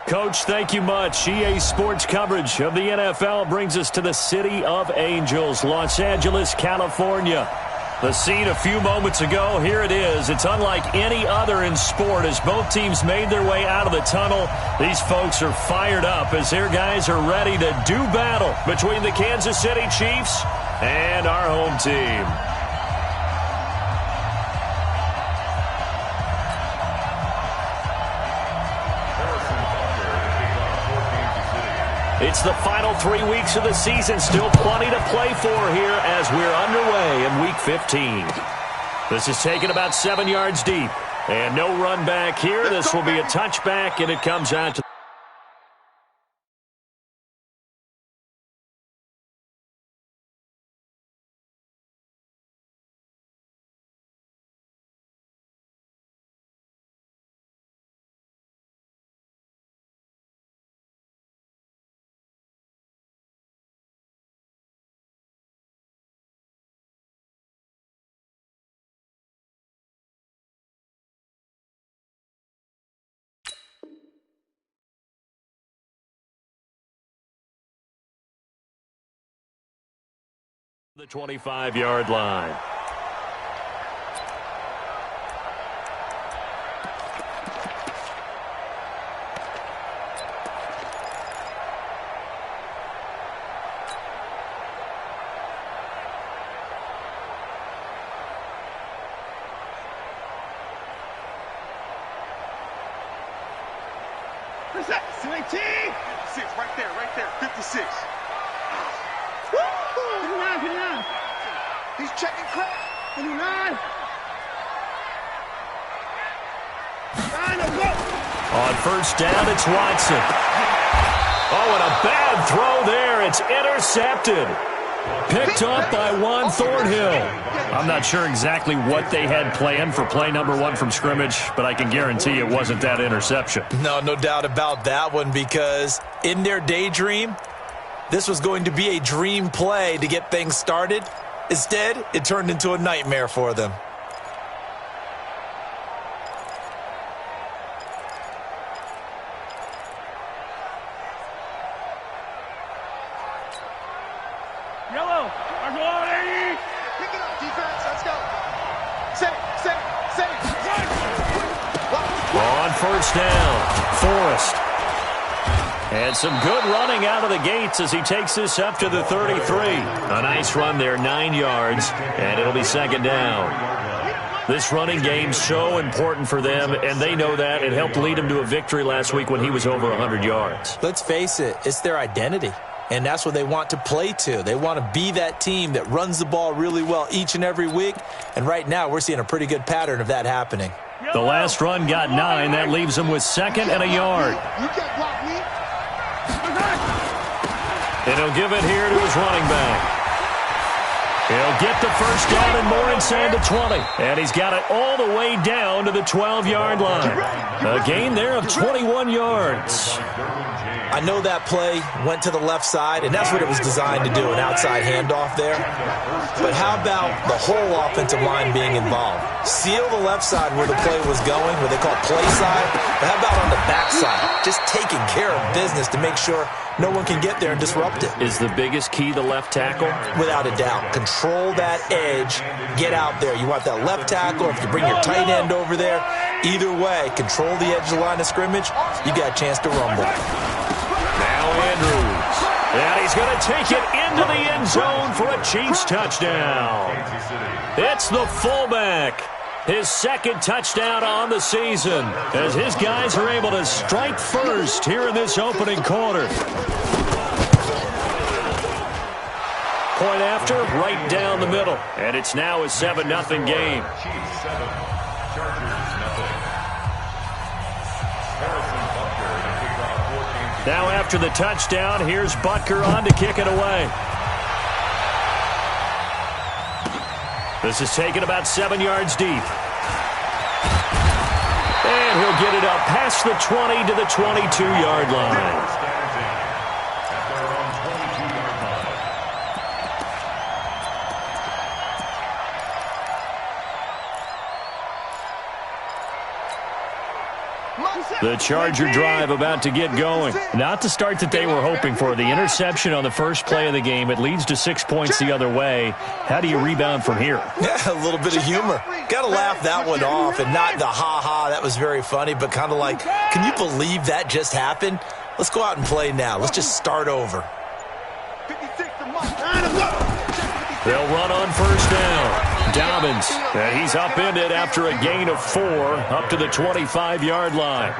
Coach, thank you much. EA Sports coverage of the NFL brings us to the City of Angels, Los Angeles, California. The scene a few moments ago, here it is. It's unlike any other in sport as both teams made their way out of the tunnel. These folks are fired up as their guys are ready to do battle between the Kansas City Chiefs and our home team. It's the final 3 weeks of the season. Still plenty to play for here as we're underway in Week 15. This is taken about 7 yards deep. And no run back here. This will be a touchback, and it comes out to the 25-yard line. Where's that? 17! 6, right there, 56. Woo! 59. He's checking crap. 59. On first down, it's Watson. Oh, and a bad throw there. It's intercepted. Picked up by Juan Thornhill. I'm not sure exactly what they had planned for play number 1 from scrimmage, but I can guarantee it wasn't that interception. No doubt about that one, because in their daydream, this was going to be a dream play to get things started. Instead, it turned into a nightmare for them. Yellow. Pick it up, defense. Let's go. Save. On first down, Forrest. And some good running out of the gates as he takes this up to the 33. A nice run there, 9 yards, and it'll be second down. This running game's so important for them, and they know that. It helped lead them to a victory last week when he was over 100 yards. Let's face it, it's their identity, and that's what they want to play to. They want to be that team that runs the ball really well each and every week, and right now we're seeing a pretty good pattern of that happening. The last run got 9. That leaves them with 2nd and a yard. You can't block me. And he'll give it here to his running back. He'll get the first down and more inside the 20. And he's got it all the way down to the 12-yard line. A gain there of 21 yards. I know that play went to the left side, and that's what it was designed to do, an outside handoff there. But how about the whole offensive line being involved? Seal the left side where the play was going, where they call play side. But how about on the back side? Just taking care of business to make sure no one can get there and disrupt it. Is the biggest key the left tackle? Without a doubt. Control that edge. Get out there. You want that left tackle. If you bring your tight end over there, either way, control the edge of the line of scrimmage, you got a chance to rumble. Now Andrews. And he's going to take it into the end zone for a Chiefs touchdown. It's the fullback. His 2nd touchdown on the season as his guys are able to strike first here in this opening quarter. Point after, right down the middle. And it's now a 7-0 game. Now after the touchdown, here's Butker on to kick it away. This is taken about 7 yards deep. And he'll get it up past the 20 to the 22-yard line. The Charger drive about to get going. Not the start that they were hoping for. The interception on the first play of the game. It leads to 6 points the other way. How do you rebound from here? Yeah, a little bit of humor. Got to laugh that one off, and not the ha-ha, that was very funny, but kind of like, can you believe that just happened? Let's go out and play now. Let's just start over. They'll run on first down. Dobbins, and he's upended after a gain of 4 up to the 25-yard line.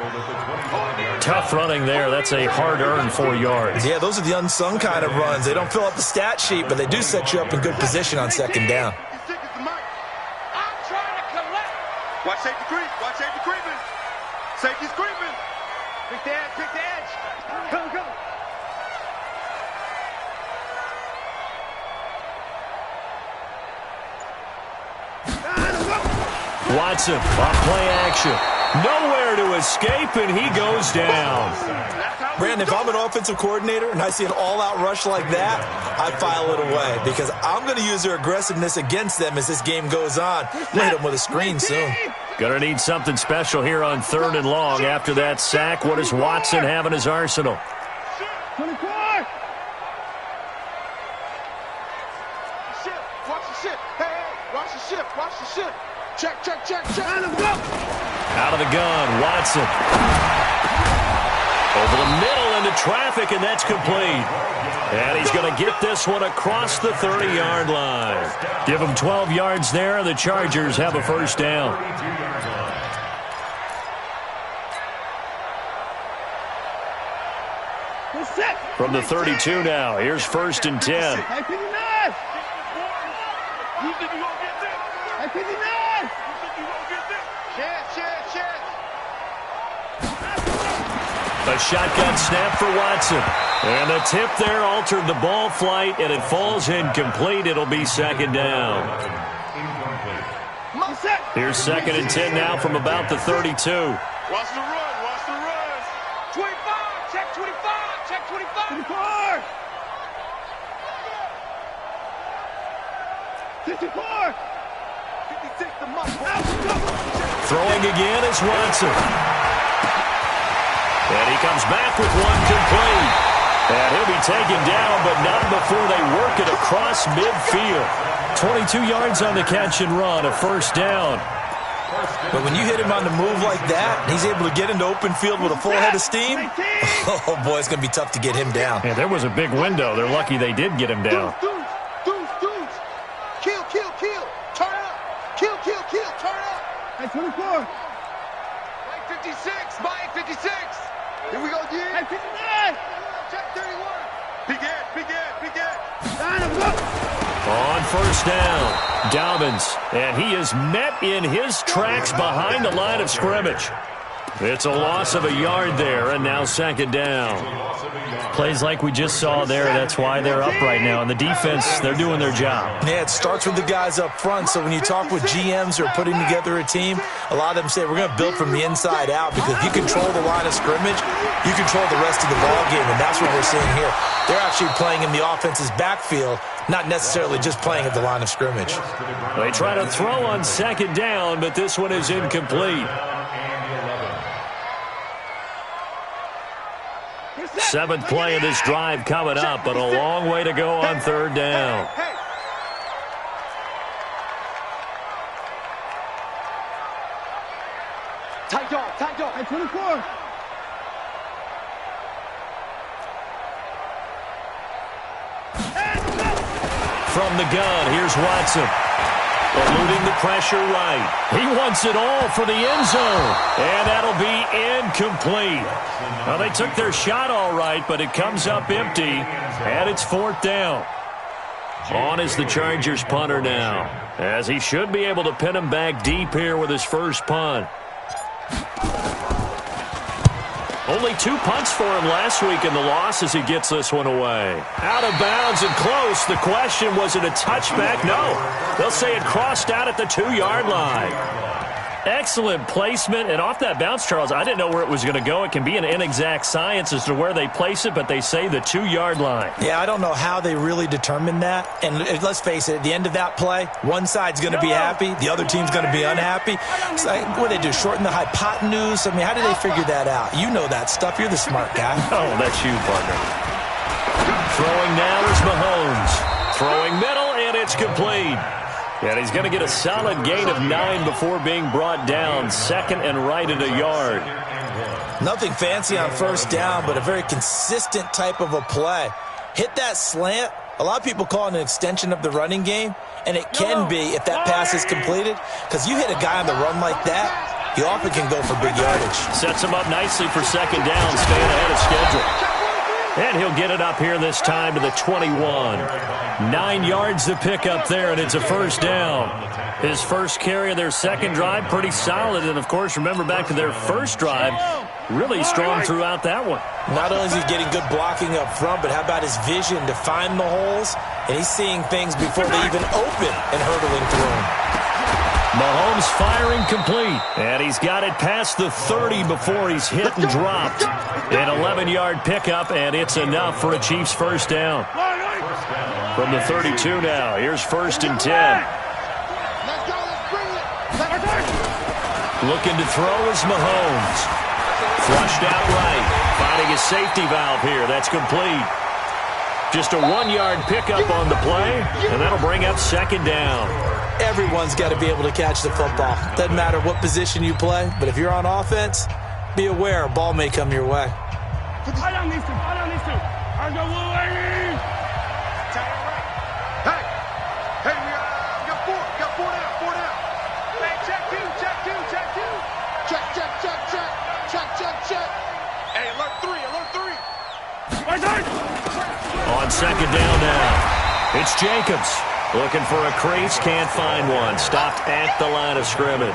Tough running there. That's a hard-earned 4 yards. Yeah, those are the unsung kind of runs. They don't fill up the stat sheet, but they do set you up in good position on second down. Watch safety creep. Watch safety creeping. Safety's creeping. Pick the edge. Pick the edge. Go. Watson on play action. Nowhere to escape, and he goes down. Brandon, if I'm an offensive coordinator and I see an all-out rush like that, I file it away because I'm going to use their aggressiveness against them as this game goes on. We'll hit them with a screen soon. Going to need something special here on 3rd and long after that sack. What does Watson have in his arsenal? 24. Watch the ship. Hey, watch the ship. Watch the ship. Check. Out of the gun, Watson. Over the middle into traffic, and that's complete. And he's going to get this one across the 30-yard line. Give him 12 yards there, and the Chargers have a first down. From the 32 now, here's 1st and 10. A shotgun snap for Watson. And the tip there altered the ball flight, and it falls incomplete. It'll be 2nd down. Here's 2nd and 10 now from about the 32. Watch the run. 25. Check 25. Check 25. 24. 54. 56 the month. Throwing again is Watson. And he comes back with one complete. And he'll be taken down, but not before they work it across midfield. 22 yards on the catch and run, a first down. But when you hit him on the move like that, he's able to get into open field with a full head of steam. Oh, boy, it's going to be tough to get him down. Yeah, there was a big window. They're lucky they did get him down. Dudes. Kill. Turn up. Kill. Turn up. At 24. Mike 56. Mike 56. Here we go, G. At 59. Check 31. Big head. On first down, Dobbins, and he is met in his tracks behind the line of scrimmage. It's a loss of a yard there, and now 2nd down. Plays like we just saw there, that's why they're up right now. And the defense, they're doing their job. Yeah, it starts with the guys up front. So when you talk with GMs who are putting together a team, a lot of them say we're going to build from the inside out, because if you control the line of scrimmage, you control the rest of the ball game, and that's what we're seeing here. They're actually playing in the offense's backfield, not necessarily just playing at the line of scrimmage. They try to throw on 2nd down, but this one is incomplete. 7th play of this drive coming up, but a long way to go on 3rd down. Tight dog. At 24. From the gun, here's Watson. Eluding the pressure right. He wants it all for the end zone. And that'll be incomplete. Well, they took their shot all right, but it comes up empty. And it's 4th down. On is the Chargers punter now, as he should be able to pin him back deep here with his first punt. Only 2 punts for him last week in the loss as he gets this one away. Out of bounds and close. The question, was it a touchback? No. They'll say it crossed out at the 2-yard line. Excellent placement, and off that bounce, Charles, I didn't know where it was going to go. It can be an inexact science as to where they place it, but they say the 2-yard line. Yeah, I don't know how they really determined that. And let's face it, at the end of that play, one side's going to be happy, the other team's going to be unhappy. So, what do they do, shorten the hypotenuse? I mean, how did they figure that out? You know that stuff. You're the smart guy. Oh, that's you, partner. Throwing now is Mahomes. Throwing middle, and it's complete. And he's going to get a solid gain of 9 before being brought down. 2nd and right at a yard. Nothing fancy on first down, but a very consistent type of a play. Hit that slant. A lot of people call it an extension of the running game, and it can be if that pass is completed, because you hit a guy on the run like that, he often can go for big yardage. Sets him up nicely for 2nd down, staying ahead of schedule. And he'll get it up here this time to the 21. 9 yards to pick up there, and it's a first down. His first carry of their second drive, pretty solid. And, of course, remember back to their first drive, really strong throughout that one. Not only is he getting good blocking up front, but how about his vision to find the holes? And he's seeing things before they even open and hurdling through them. Mahomes firing complete, and he's got it past the 30 before he's hit and dropped. An 11-yard pickup, and it's enough for a Chiefs first down. From the 32 now, here's 1st and 10. Looking to throw is Mahomes. Flushed out right, finding his safety valve here. That's complete. Just a 1-yard pickup on the play, and that'll bring up 2nd down. Everyone's got to be able to catch the football. Doesn't matter what position you play, but if you're on offense, be aware a ball may come your way. Hey, we got 4 down. Hey, check 2. Check. Hey, alert 3. On 2nd down now, it's Jacobs. Looking for a crease, can't find one. Stopped at the line of scrimmage.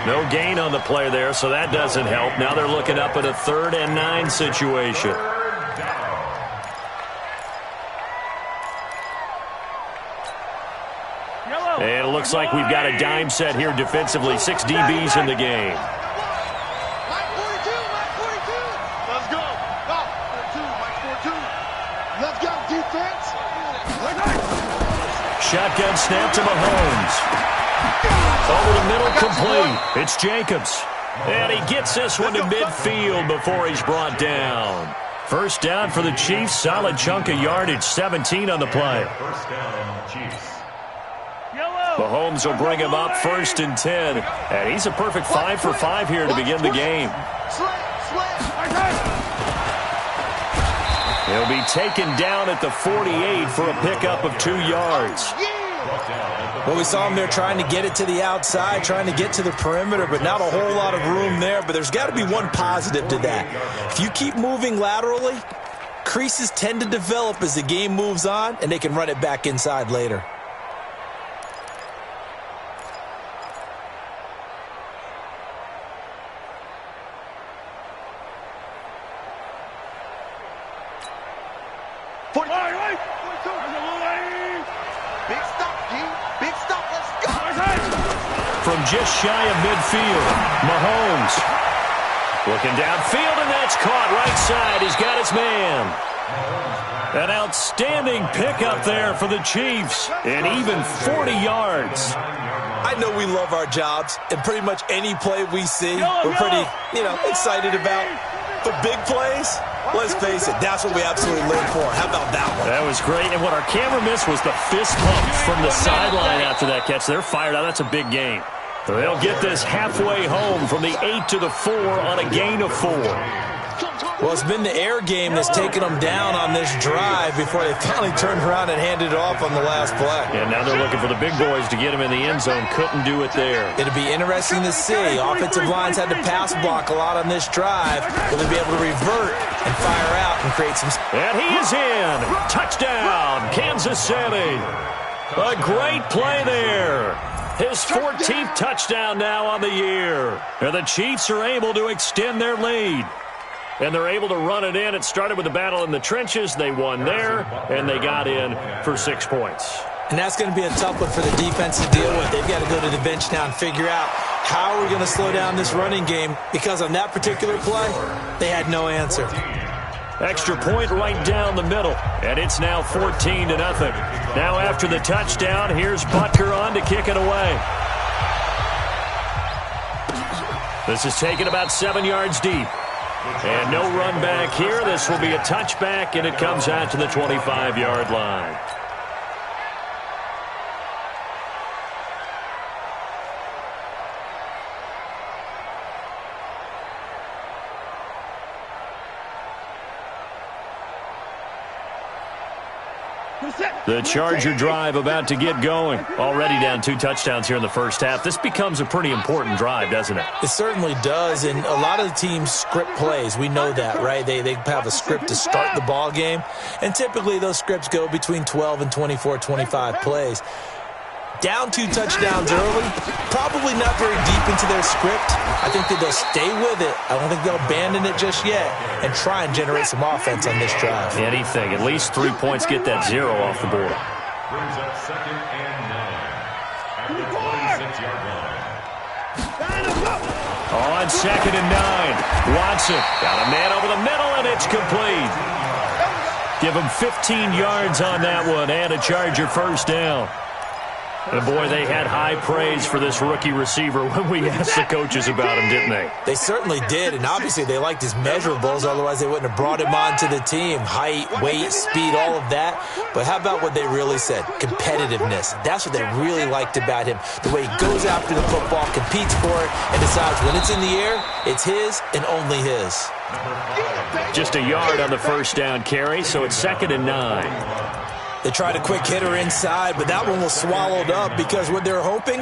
No gain on the play there, so that doesn't help. Now they're looking up at a 3rd and 9 situation. And it looks like we've got a dime set here defensively. 6 DBs in the game. Mike 42. Let's go. 42. Mike 42. Let's go, defense. Shotgun snap to Mahomes. Over the middle, complete. It's Jacobs. And he gets this one to midfield before he's brought down. First down for the Chiefs. Solid chunk of yardage. 17 on the play. Mahomes will bring him up 1st and 10. And he's a perfect 5 for 5 here to begin the game. He'll be taken down at the 48 for a pickup of 2 yards. Well, we saw him there trying to get it to the outside, trying to get to the perimeter, but not a whole lot of room there. But there's got to be one positive to that. If you keep moving laterally, creases tend to develop as the game moves on, and they can run it back inside later. From just shy of midfield, Mahomes looking downfield, and that's caught right side. He's got his man. An outstanding pickup there for the Chiefs, and even 40 yards. I know we love our jobs, and pretty much any play we see, we're pretty, excited about. But big plays, let's face it, that's what we absolutely live for. How about that one? That was great, and what our camera missed was the fist pump from the sideline after that catch. They're fired out. That's a big gain. They'll get this halfway home from the 8 to the 4 on a gain of 4. Well, it's been the air game that's taken them down on this drive before they finally turned around and handed it off on the last play. And now they're looking for the big boys to get him in the end zone. Couldn't do it there. It'll be interesting to see. Offensive lines had to pass block a lot on this drive. Will they be able to revert and fire out and create some... And he is in. Touchdown, Kansas City. A great play there. His 14th touchdown now on the year. And the Chiefs are able to extend their lead. And they're able to run it in. It started with a battle in the trenches. They won there, and they got in for 6 points. And that's going to be a tough one for the defense to deal with. They've got to go to the bench now and figure out How are we going to slow down this running game? Because on that particular play, they had no answer. Extra point right down the middle, and it's now 14-0. Now after the touchdown, here's Butker on to kick it away. This is taken about 7 yards deep. And no run back here. This will be a touchback, and it comes out to the 25-yard line. The Charger drive about to get going. Already down 2 touchdowns here in the first half. This becomes a pretty important drive, doesn't it? It certainly does, and a lot of the teams script plays. We know that, right? They have a script to start the ball game, and typically those scripts go between 12 and 24, 25 plays. Down 2 touchdowns early, probably not very deep into their script. I think that they'll stay with it. I don't think they'll abandon it just yet and try and generate some offense on this drive. Anything. At least 3 points, get that 0 off the board. Brings up 2nd and 9 at the 26-yard line. On 2nd and 9, Watson got a man over the middle, and it's complete. Give him 15 yards on that one and a Charger first down. And, boy, they had high praise for this rookie receiver when we asked the coaches about him, didn't they? They certainly did, and obviously they liked his measurables. Otherwise, they wouldn't have brought him onto the team. Height, weight, speed, all of that. But how about what they really said? Competitiveness. That's what they really liked about him. The way he goes after the football, competes for it, and decides when it's in the air, it's his and only his. Just a yard on the first down carry, so it's 2nd and 9. They tried a quick hitter inside, but that one was swallowed up because what they're hoping,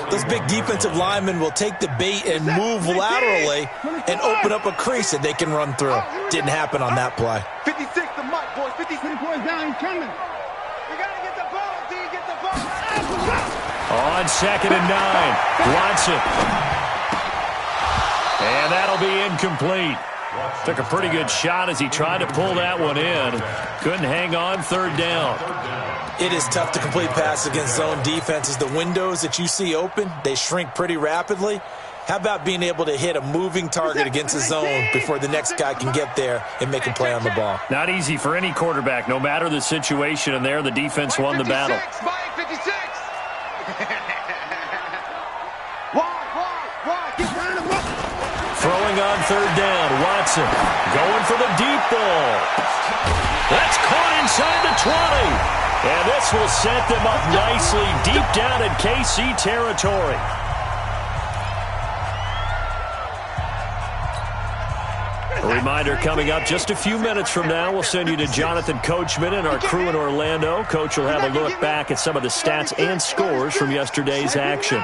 those big defensive linemen will take the bait and move laterally and open up a crease that they can run through. Didn't happen on that play. 56 the mic, boys. 56 points down, he's coming. We got to get the ball. Do you get the ball? On 2nd and 9, Watson. And that'll be incomplete. Took a pretty good shot as he tried to pull that one in. Couldn't hang on 3rd down. It is tough to complete passes against zone defenses. The windows that you see open, they shrink pretty rapidly. How about being able to hit a moving target against a zone before the next guy can get there and make a play on the ball? Not easy for any quarterback, no matter the situation, and there the defense won the battle. 56. Throwing on 3rd down, Watson going for the deep ball. That's caught inside the 20. And this will set them up nicely deep down in KC territory. A reminder coming up just a few minutes from now, we'll send you to Jonathan Coachman and our crew in Orlando. Coach will have a look back at some of the stats and scores from yesterday's action.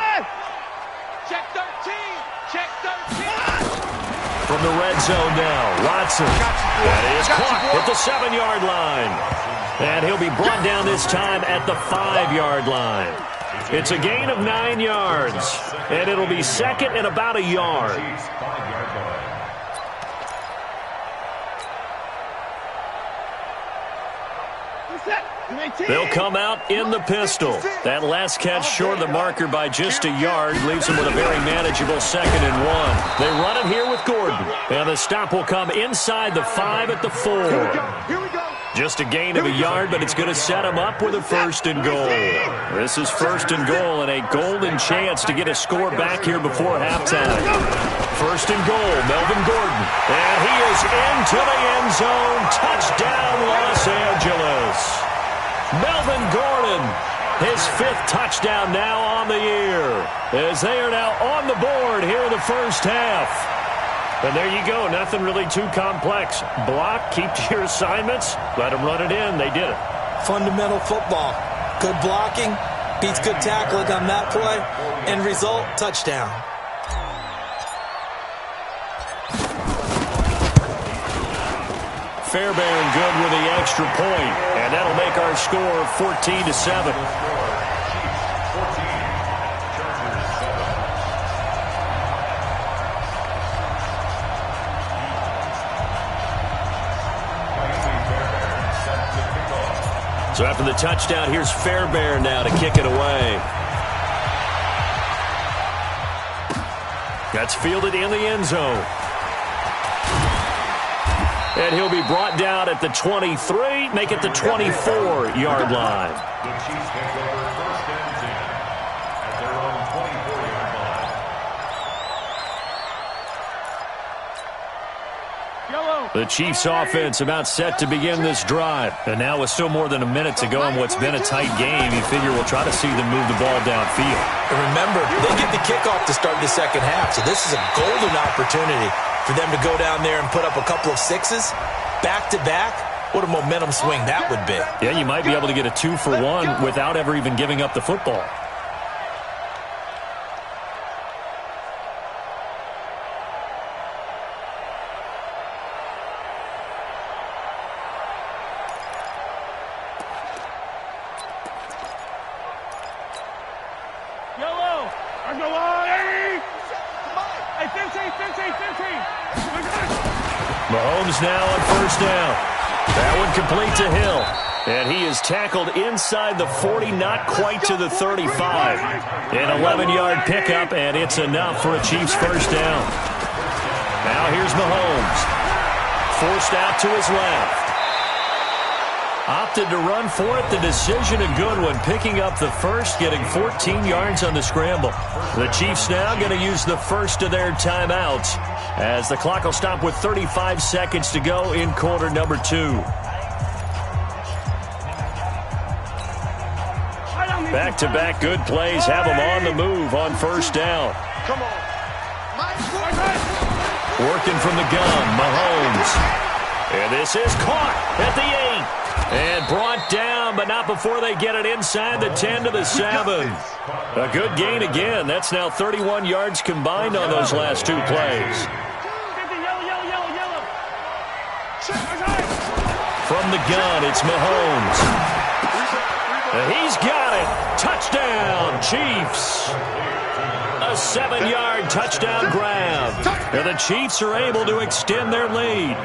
From the red zone now, Watson. That is caught at the 7-yard line. And he'll be brought down this time at the 5-yard line. It's a gain of 9 yards. And it'll be 2nd and about a yard. They'll come out in the pistol. That last catch short of the marker by just a yard leaves them with a very manageable 2nd and 1. They run it here with Gordon. And the stop will come inside the 5 at the 4. Just a gain of a yard, but it's going to set them up with a 1st and goal. This is 1st and goal and a golden chance to get a score back here before halftime. 1st and goal, Melvin Gordon. And he is into the end zone. Touchdown, Los Angeles. Melvin Gordon, his 5th touchdown now on the year, as they are now on the board here in the first half. And there you go, nothing really too complex. Block, keep to your assignments, let them run it in. They did it. Fundamental football. Good blocking, beats good tackling on that play, and result, touchdown. Fairbairn good with the extra point, and that'll make our score 14-7. So after the touchdown, here's Fairbairn now to kick it away. That's fielded in the end zone. And he'll be brought down at the 23, make it the 24-yard line. The Chiefs take over first and 10 at their own 24-yard line. The Chiefs offense about set to begin this drive. And now with still more than a minute to go in what's been a tight game, you figure we'll try to see them move the ball downfield. And remember, they get the kickoff to start the second half, so this is a golden opportunity for them to go down there and put up a couple of sixes back-to-back. What a momentum swing that would be. Yeah, you might be able to get a 2-for-1 without ever even giving up the football. Mahomes now on first down. That one complete to Hill. And he is tackled inside the 40, not quite to the 35. An 11-yard pickup, and it's enough for a Chiefs first down. Now here's Mahomes. Forced out to his left. Opted to run for it. The decision a good one. Picking up the first, getting 14 yards on the scramble. The Chiefs now going to use the first of their timeouts as the clock will stop with 35 seconds to go in quarter number 2. Back-to-back good plays have them on the move on first down. Come on. Working from the gun, Mahomes. And this is caught at the 8. And brought down, but not before they get it inside the 10 to the 7. A good gain again. That's now 31 yards combined on those last 2 plays. From the gun, it's Mahomes. He's got it. Touchdown, Chiefs. A 7-yard touchdown grab. And the Chiefs are able to extend their lead.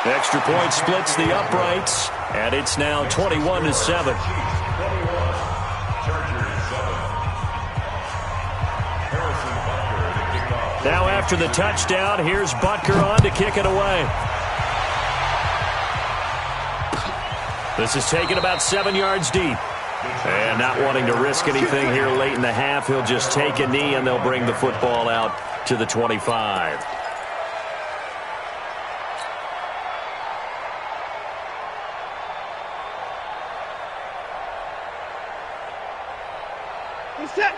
Extra point splits the uprights, and it's now 21-7. Now after the touchdown, here's Butker on to kick it away. This is taken about 7 yards deep. And not wanting to risk anything here late in the half, he'll just take a knee, and they'll bring the football out to the 25.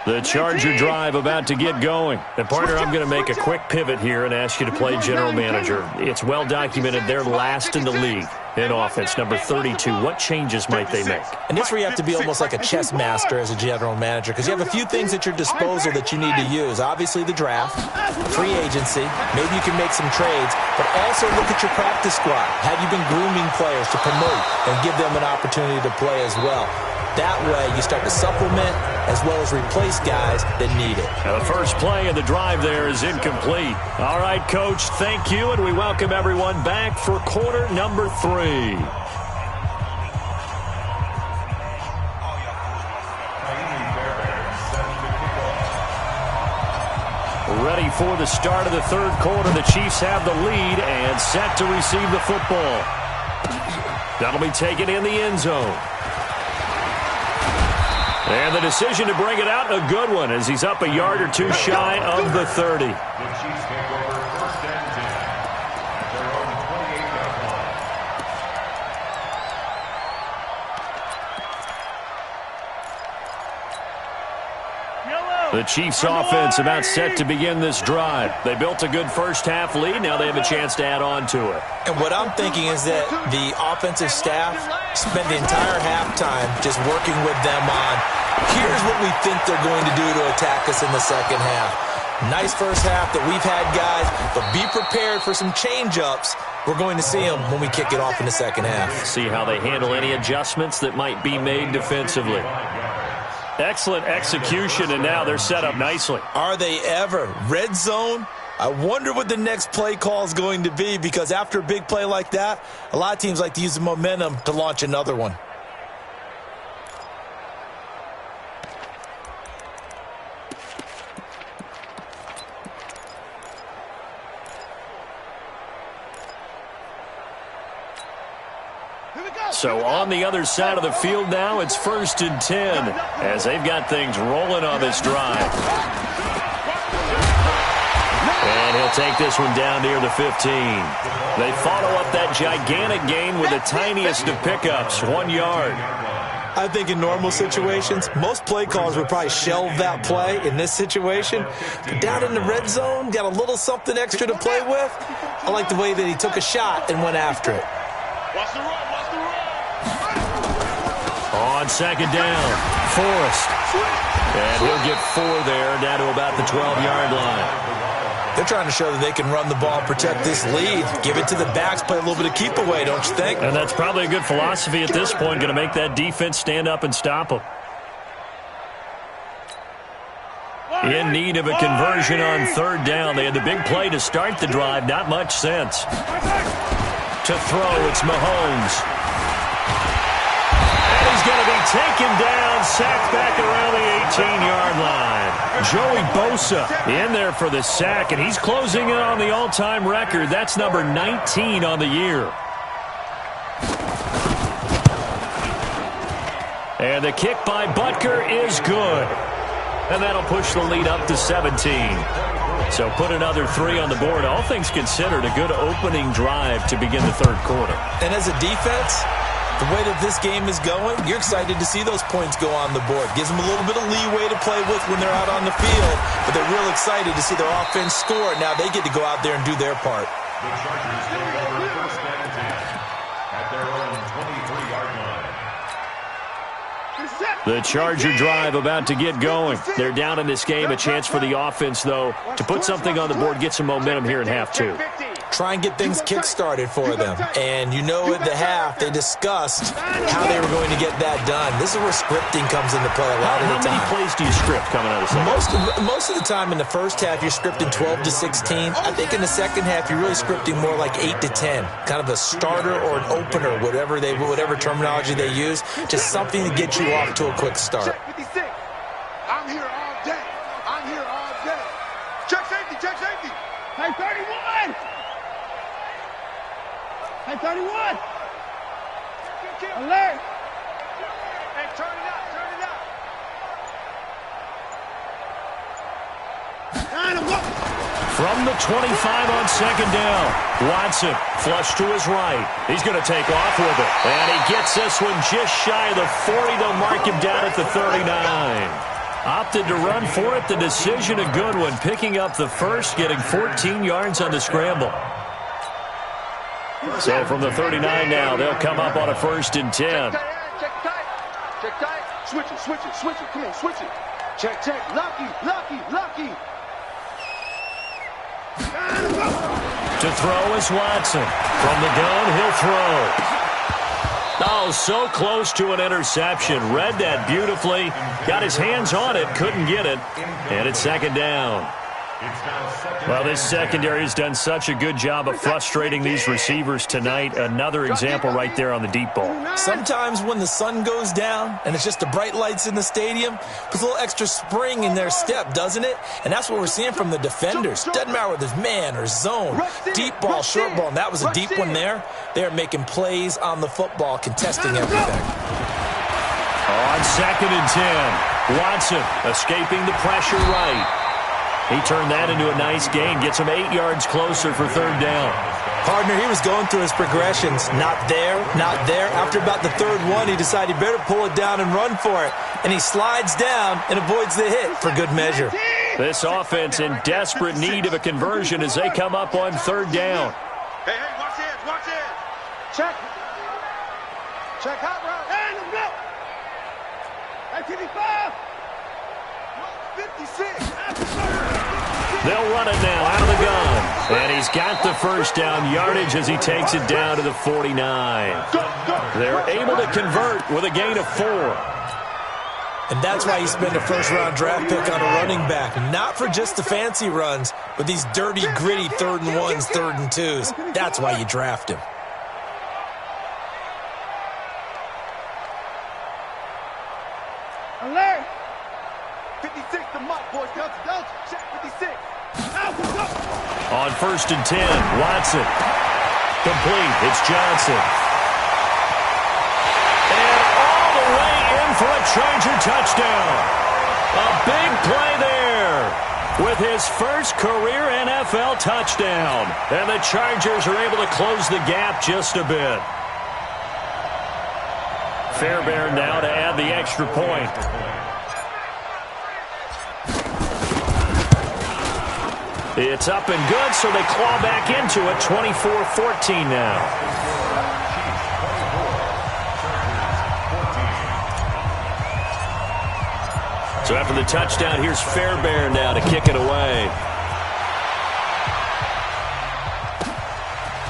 The Charger drive about to get going. And, partner, I'm going to make a quick pivot here and ask you to play general manager. It's well documented they're last in the league in offense, number 32. What changes might they make? And this is where you have to be almost like a chess master as a general manager, because you have a few things at your disposal that you need to use. Obviously the draft, free agency, maybe you can make some trades, but also look at your practice squad. Have you been grooming players to promote and give them an opportunity to play as well? That way, you start to supplement as well as replace guys that need it. Now, the first play of the drive there is incomplete. All right, Coach, thank you, and we welcome everyone back for quarter number 3. Ready for the start of the third quarter. The Chiefs have the lead and set to receive the football. That'll be taken in the end zone. And the decision to bring it out, a good one, as he's up a yard or two shy of the 30. The Chiefs take over first and 10 at their own 28-yard line. The Chiefs offense about set to begin this drive. They built a good first half lead. Now they have a chance to add on to it. And what I'm thinking is that the offensive staff spent the entire halftime just working with them on, here's what we think they're going to do to attack us in the second half. Nice first half that we've had, guys, but be prepared for some change-ups. We're going to see them when we kick it off in the second half. See how they handle any adjustments that might be made defensively. Excellent execution, and now they're set up nicely. Are they ever? Red zone? I wonder what the next play call is going to be, because after a big play like that, a lot of teams like to use the momentum to launch another one. So on the other side of the field now, it's 1st and 10 as they've got things rolling on this drive. And he'll take this one down near the 15. They follow up that gigantic gain with the tiniest of pickups, 1 yard. I think in normal situations, most play callers would probably shelve that play in this situation. But down in the red zone, got a little something extra to play with. I like the way that he took a shot and went after it. Watch the run, watch the run. On 2nd down, Forrest. And he'll get 4 there, down to about the 12-yard line. They're trying to show that they can run the ball and protect this lead. Give it to the backs, play a little bit of keep away, don't you think? And that's probably a good philosophy at this point, going to make that defense stand up and stop them. In need of a conversion on 3rd down. They had the big play to start the drive, not much sense. To throw, it's Mahomes. And he's going to be taken down, sacked back around the 18-yard line. Joey Bosa in there for the sack, and he's closing in on the all-time record. That's number 19 on the year. And the kick by Butker is good. And that'll push the lead up to 17. So put another 3 on the board. All things considered, a good opening drive to begin the 3rd quarter. And as a defense, the way that this game is going, you're excited to see those points go on the board. Gives them a little bit of leeway to play with when they're out on the field, but they're real excited to see their offense score. Now they get to go out there and do their part. The Chargers take over 1st and 10 at their own 23-yard line. The Charger drive about to get going. They're down in this game. A chance for the offense, though, to put something on the board, get some momentum here in half 2. Try and get things kick-started for them. And you know at the half, they discussed how they were going to get that done. This is where scripting comes into play a lot of the time. How many plays do you script coming out of second? Most of the time in the first half, you're scripting 12 to 16. I think in the second half, you're really scripting more like 8 to 10. Kind of a starter or an opener, whatever terminology they use. Just something to get you off to a quick start. Check 56. I'm here all day. I'm here all day. Check safety, check safety. Hey, 31. Hey, 31. Alert. Hey, turn it up, turn it up. From the 25 on 2nd down, Watson flush to his right. He's going to take off with it. And he gets this one just shy of the 40. They'll mark him down at the 39. Opted to run for it. The decision a good one. Picking up the first, getting 14 yards on the scramble. So from the 39 now, they'll come up on a 1st and 10. Check tight. Check tight. Switch it, switch it, switch it. Come on, switch it. Check, check. Lucky, lucky, lucky. To throw is Watson. From the gun, he'll throw. Oh, so close to an interception. Read that beautifully. Got his hands on it, couldn't get it. And it's 2nd down. Well, this secondary has done such a good job of frustrating these receivers tonight. Another example right there on the deep ball. Sometimes when the sun goes down and it's just the bright lights in the stadium, puts a little extra spring in their step, doesn't it? And that's what we're seeing from the defenders. Doesn't matter whether it's man or zone, deep ball, short ball, and that was a deep one there. They're making plays on the football, contesting everything. On 2nd and 10, Watson escaping the pressure right. He turned that into a nice gain, gets him 8 yards closer for 3rd down. Partner, he was going through his progressions. Not there, not there. After about the 3rd one, he decided he better pull it down and run for it. And he slides down and avoids the hit for good measure. This offense in desperate need of a conversion as they come up on 3rd down. Hey, hey, watch this, watch this. Check. Check hot route. Hey, the block. Hey, 55. 56. They'll run it now out of the gun. And he's got the first down yardage as he takes it down to the 49. They're able to convert with a gain of 4. And that's why you spend a first-round draft pick on a running back. Not for just the fancy runs, but these dirty, gritty 3rd and 1s, 3rd and 2s. That's why you draft him. Alert! 56 to Mike, boys. Don't check 56. On 1st and 10, Watson. Complete. It's Johnson. in for a Charger touchdown. A big play there with his first career NFL touchdown. And the Chargers are able to close the gap just a bit. Fairbairn now to add the extra point. It's up and good, so they claw back into it, 24-14 now. So after the touchdown, here's Fairbairn now to kick it away.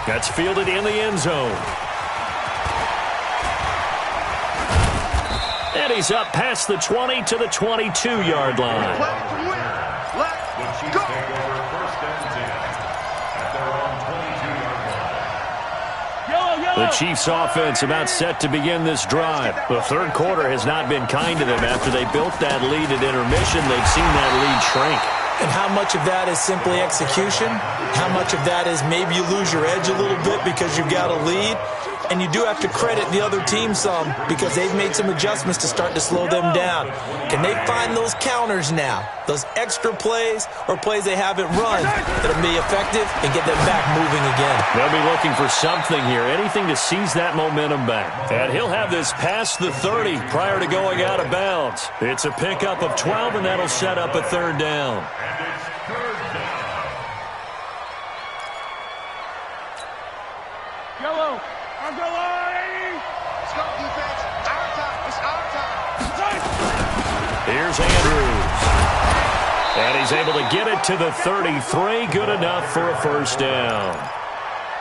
That's fielded in the end zone. And he's up past the 20 to the 22-yard line. The Chiefs take over first and 10 at their own 22-yard line. The Chiefs offense about set to begin this drive. The third quarter has not been kind to them. After they built that lead at intermission, they've seen that lead shrink. And how much of that is simply execution? How much of that is maybe you lose your edge a little bit because you've got a lead? And you do have to credit the other team some because they've made some adjustments to start to slow them down. Can they find those counters now, those extra plays or plays they haven't run that'll be effective and get them back moving again? They'll be looking for something here, anything to seize that momentum back. And he'll have this past the 30 prior to going out of bounds. It's a pickup of 12, and that'll set up a third down. And it's third down. Yellow. Let's go, defense. Our time. It's our time. Here's Andrews. And he's able to get it to the 33. Good enough for a first down.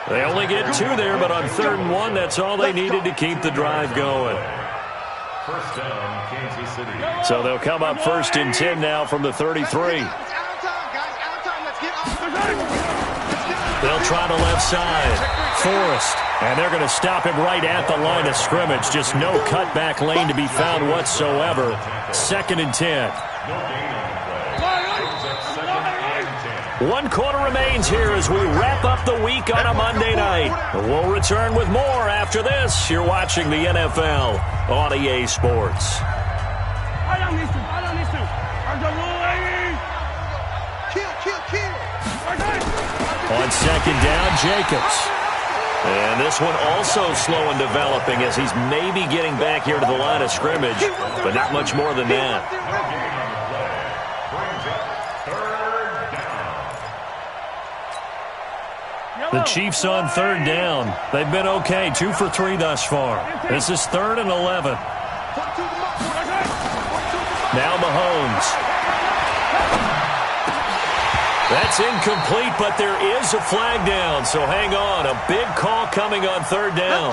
They only get 2 there, but on 3rd and 1, that's all they needed to keep the drive going. First down, Kansas City. So they'll come up 1st and 10 now from the 33. It's our time, guys. Our time. Let's get off. They'll try the left side. Forrest. And they're going to stop him right at the line of scrimmage. Just no cutback lane to be found whatsoever. 2nd and 10. No gain on the play. Brings up 2nd and 10. 1 quarter remains here as we wrap up the week on a Monday night. We'll return with more after this. You're watching the NFL on EA Sports. Kill. On 2nd down, Jacobs. And this one also slow in developing as he's maybe getting back here to the line of scrimmage, but not much more than that. No gain on the play. Brings up 3rd down. The Chiefs on 3rd down. They've been okay, 2 for 3 thus far. This is 3rd and 11. Now Mahomes. That's incomplete, but there is a flag down, so hang on. A big call coming on 3rd down.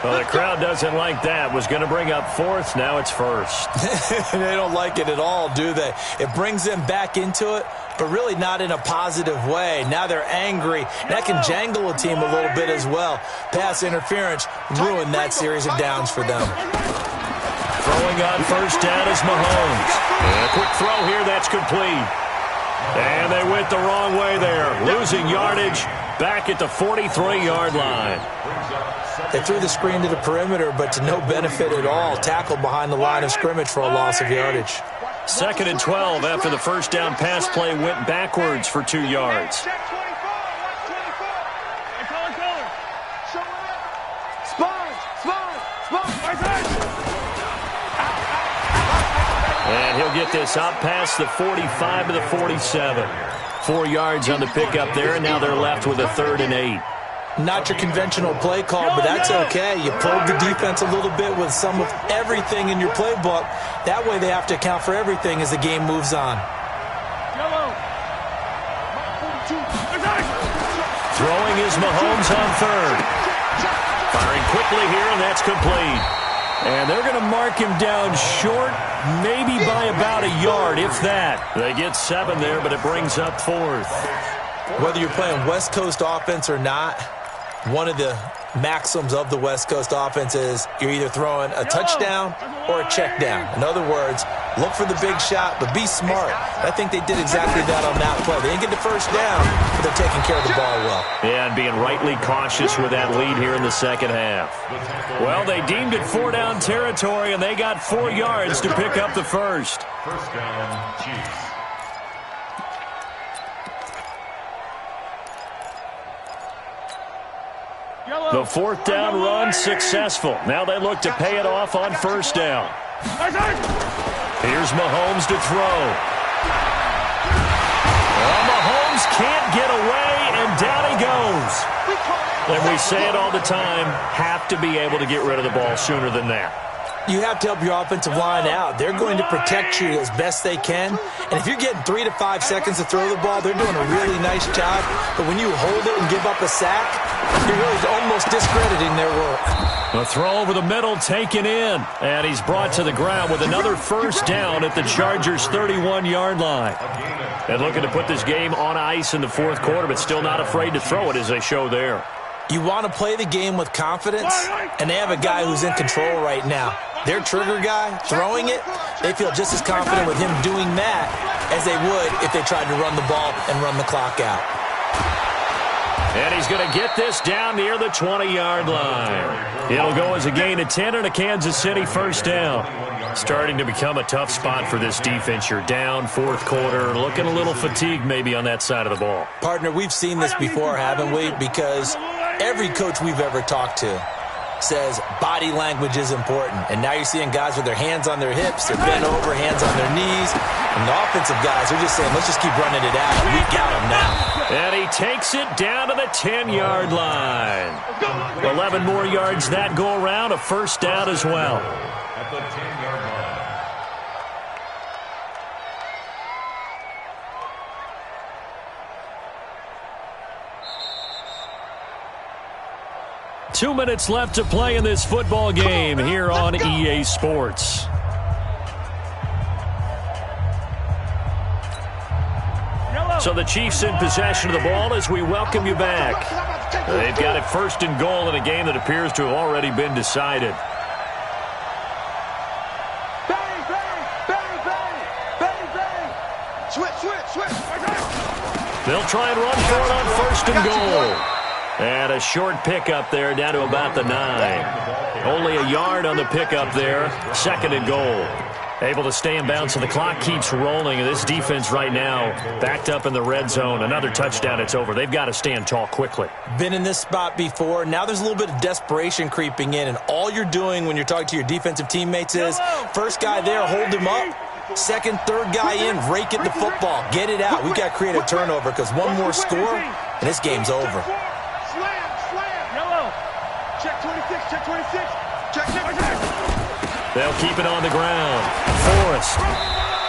Well, the crowd doesn't like that. Was going to bring up 4th, now it's 1st. They don't like it at all, do they? It brings them back into it, but really not in a positive way. Now they're angry. That can jangle a team a little bit as well. Pass interference ruined that series of downs for them. Throwing on 1st down is Mahomes. And a quick throw here, that's complete. And they went the wrong way there. Losing yardage back at the 43-yard line. They threw the screen to the perimeter, but to no benefit at all. Tackled behind the line of scrimmage for a loss of yardage. 2nd and 12 after the first down pass play went backwards for 2 yards. And he'll get this up past the 45 to the 47. 4 yards on the pickup there, and now they're left with a 3rd and 8. Not your conventional play call, but that's okay. You probe the defense a little bit with some of everything in your playbook. That way they have to account for everything as the game moves on. Throwing is Mahomes on 3rd. Firing quickly here, and that's complete. And they're going to mark him down short, maybe by about a yard, if that. They get 7 there, but it brings up 4th. Whether you're playing West Coast offense or not, one of the maxims of the West Coast offense is you're either throwing a touchdown or a check down. In other words, Look for the big shot, but be smart. I think they did exactly that on that play. They didn't get the first down, but they're taking care of the ball well. Yeah, and being rightly cautious with that lead here in the second half. Well, they deemed it 4-down territory, and they got 4 yards to pick up the first. First down, Chiefs. The 4th down run successful. Now they look to pay it off on first down. Here's Mahomes to throw. Well, Mahomes can't get away, and down he goes. And we say it all the time, have to be able to get rid of the ball sooner than that. You have to help your offensive line out. They're going to protect you as best they can. And if you're getting 3 to 5 seconds to throw the ball, they're doing a really nice job. But when you hold it and give up a sack, you're really almost discrediting their work. A throw over the middle taken in. And he's brought to the ground with another first down at the Chargers' 31-yard line. And looking to put this game on ice in the 4th quarter, but still not afraid to throw it as they show there. You want to play the game with confidence, and they have a guy who's in control right now. Their trigger guy, throwing it, they feel just as confident with him doing that as they would if they tried to run the ball and run the clock out. And he's going to get this down near the 20-yard line. It'll go as a gain of 10 and a Kansas City first down. Starting to become a tough spot for this defense. You're down 4th quarter, looking a little fatigued maybe on that side of the ball. Partner, we've seen this before, haven't we? Because every coach we've ever talked to says body language is important. And now you're seeing guys with their hands on their hips, they're bent over, hands on their knees. And the offensive guys are just saying, let's just keep running it out. We got him now. And he takes it down to the 10-yard line. 11 more yards that go around, a first down as well. At the 10-yard line. 2 minutes left to play in this football game here on EA Sports. So the Chiefs in possession of the ball as we welcome you back. They've got it 1st and goal in a game that appears to have already been decided. They'll try and run for it on 1st and goal. And a short pickup there down to about the 9. Only a yard on the pickup there. 2nd and goal. Able to stay in bounds, so the clock keeps rolling. And this defense right now backed up in the red zone. Another touchdown, it's over. They've got to stand tall quickly. Been in this spot before. Now there's a little bit of desperation creeping in. And all you're doing when you're talking to your defensive teammates is, first guy there, hold him up. 2nd, 3rd guy in, rake it the football. Get it out. We've got to create a turnover because one more score, and this game's over. Check 26, check 26, check 26. They'll keep it on the ground. Forrest.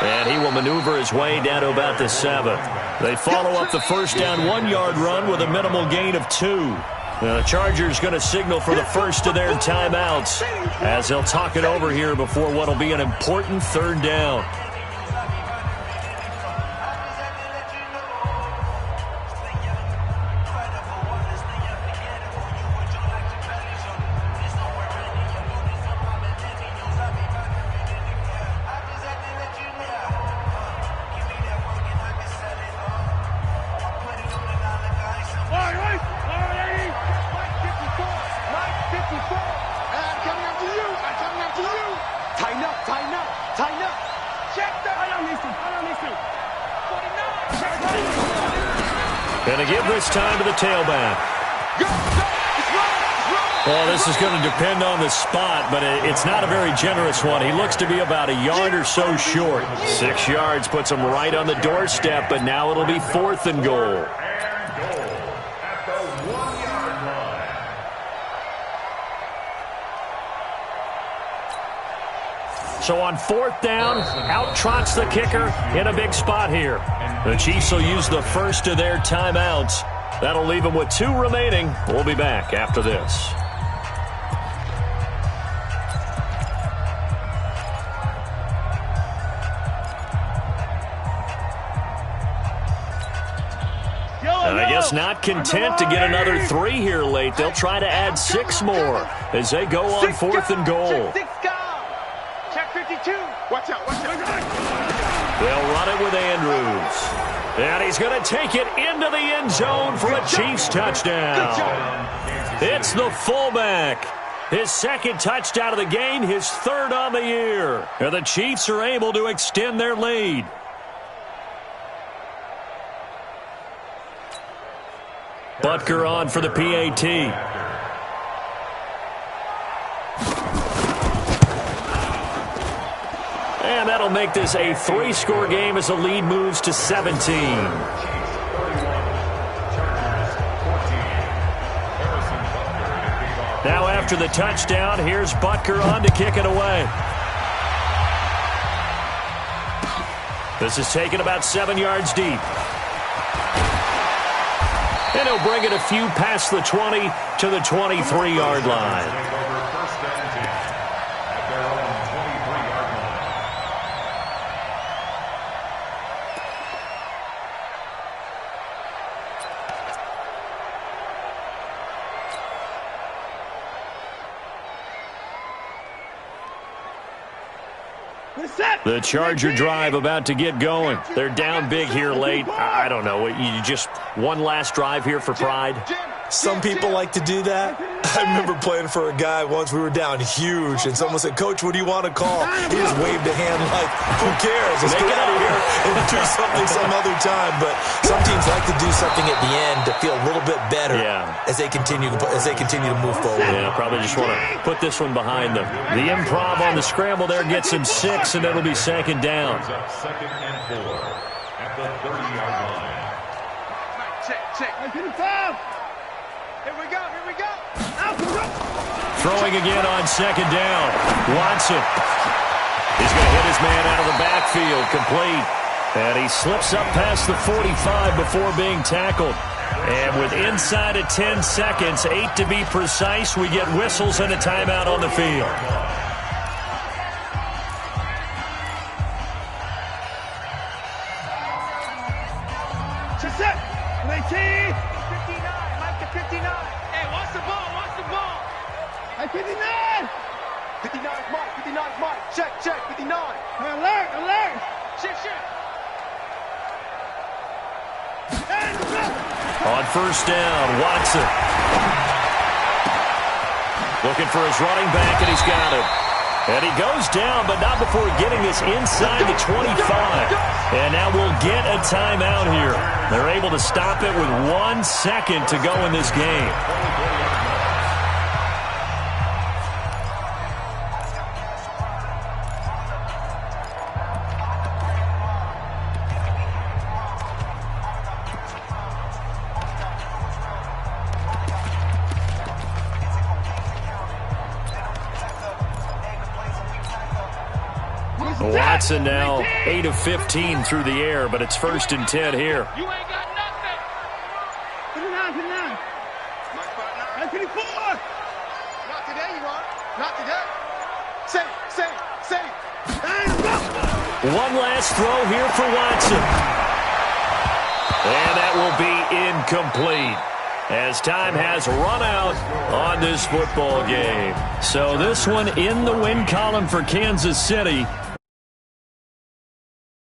And he will maneuver his way down to about the 7. They follow up the first down 1-yard run with a minimal gain of 2. The Chargers going to signal for the first of their timeouts as they'll talk it over here before what will be an important 3rd down. Going to give this time to the tailback. Well, this is going to depend on the spot, but it's not a very generous one. He looks to be about a yard or so short. 6 yards puts him right on the doorstep, but now it'll be 4th and goal. At the 1-yard line. So on 4th down, out trots the kicker in a big spot here. The Chiefs will use the first of their timeouts. That'll leave them with 2 remaining. We'll be back after this. And I guess not content to get another 3 here late. They'll try to add 6 more as they go on 4th and goal. Check 52. Watch out, watch out. They'll run it with Andrews. And he's going to take it into the end zone for a Chiefs touchdown. It's the fullback. His second touchdown of the game, his third on the year. And the Chiefs are able to extend their lead. Butker on for the PAT. And that'll make this a 3-score game as the lead moves to 17. Now after the touchdown, here's Butker on to kick it away. This is taken about 7 yards deep. And he'll bring it a few past the 20 to the 23-yard line. The Charger drive about to get going. They're down big here late. I don't know. You just one last drive here for pride? Some people like to do that. I remember playing for a guy once. We were down huge, and someone said, "Coach, what do you want to call?" He just waved a hand like, "Who cares? Let's get out of here and do something some other time." But some teams like to do something at the end to feel a little bit better as they continue to move forward. Yeah, probably just want to put this one behind them. The improv on the scramble there gets him 6, and it'll be second down. Second and 4 at the 30-yard line. Check. Here we go. Throwing again on second down. Watson. He's going to hit his man out of the backfield. Complete. And he slips up past the 45 before being tackled. And with inside of 10 seconds, 8 to be precise, we get whistles and a timeout on the field. Check, 59. Alert. Shit. On first down, Watson. Looking for his running back, and he's got him. And he goes down, but not before getting this inside the 25. And now we'll get a timeout here. They're able to stop it with 1 second to go in this game. Watson now 8 of 15 through the air, but it's 1st and 10 here. You ain't got nothing. 59. 54. Not today, you are. Not today. Say. One last throw here for Watson. And that will be incomplete, as time has run out on this football game. So this one in the win column for Kansas City.